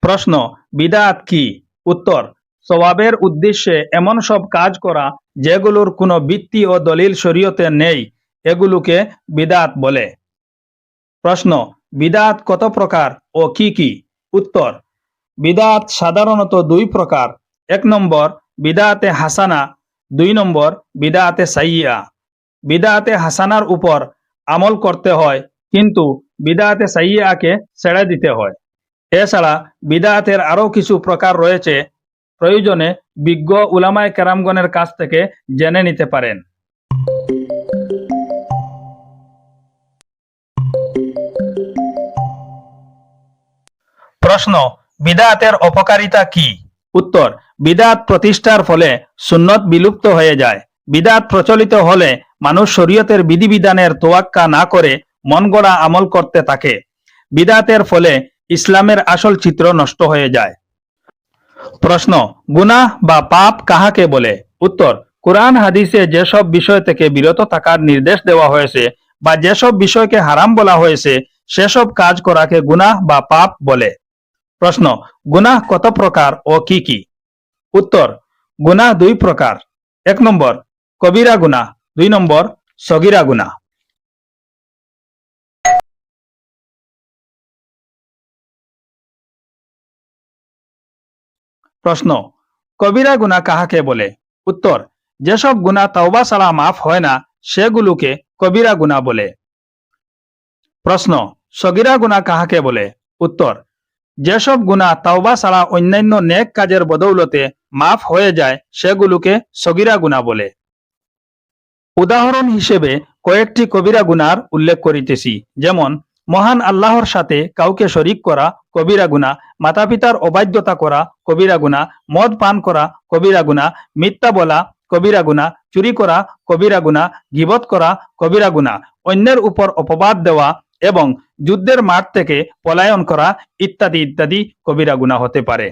প্রশ্ন, বিদআত কি? উত্তর, সওয়াবের উদ্দেশ্যে এমন সব কাজ করা যেগুলোর কোনো ভিত্তি ও দলিল শরীয়তে নেই, এগুলোকে বিদআত বলে। প্রশ্ন, বিদআত কত প্রকার ও কি কি? উত্তর, বিদআত সাধারণত দুই প্রকার। 1 নম্বর বিদআতে হাসানা, 2 নম্বর বিদআতে সাইয়্যিআ। বিদআতে হাসানার উপর আমল করতে হয়, কিন্তু বিদআতে সাইয়্যিআকে ছেড়ে দিতে হয়। এছাড়া বিদআতের আরও কিছু প্রকার রয়েছে, প্রয়োজনে বিজ্ঞ উলামায়ে কেরামগণের কাছ থেকে জেনে নিতে পারেন। প্রশ্ন, বিদআতের অপকারিতা কি? উত্তর, বিদআত প্রতিষ্ঠার ফলে সুন্নত বিলুপ্ত হয়ে যায়। বিদআত প্রচলিত হলে মানুষ শরীয়তের বিধিবিধানের তোয়াক্কা না করে মন গড়া আমল করতে থাকে। বিদআতের ফলে ইসলামের আসল চিত্র নষ্ট হয়ে যায়। প্রশ্ন, গুনাহ বা পাপ কাহাকে বলে? উত্তর, কুরআন হাদিসে যেসব বিষয় থেকে বিরত থাকার নির্দেশ দেওয়া হয়েছে বা যেসব বিষয়কে হারাম বলা হয়েছে সেসব কাজ করাকে গুনাহ বা পাপ বলে। প্রশ্ন, গুনাহ কত প্রকার ও কি কি? উত্তর, গুনাহ 2 প্রকার। 1 নম্বর কবিরা গুনাহ, 2 নম্বর সগীরা গুনাহ। প্রশ্ন, কবিরা গুনাহ কাহাকে বলে? উত্তর, যেসব গুনাহ তাওবা ছাড়া মাফ হয় না সেগুলোকে কবিরা গুনাহ বলে। প্রশ্ন, সগীরা গুনাহ কাহাকে বলে? উত্তর, যেসব গুনাহ তাওবা ছাড়া অন্যান্য নেক কাজের বদৌলতে মাফ হয়ে যায় সেগুলোকে সগীরা গুনাহ বলে। উদাহরণ হিসেবে কয়েকটি কবিরা গুনার উল্লেখ করিতেছি, যেমন মহান আল্লাহর সাথে কাউকে শরীক করা কবিরা গুনাহ, মাতা পিতার অবাধ্যতা করা কবিরা গুনাহ, মদ পান করা কবিরা গুনাহ, মিথ্যা বলা কবিরা গুনাহ, চুরি করা কবিরা গুনাহ, গীবত করা কবিরা গুনাহ, অন্যের উপর অপবাদ দেওয়া এবং যুদ্ধের মাঠ থেকে পলায়ন করা ইত্যাদি ইত্যাদি কবিরা গুনাহ হতে পারে।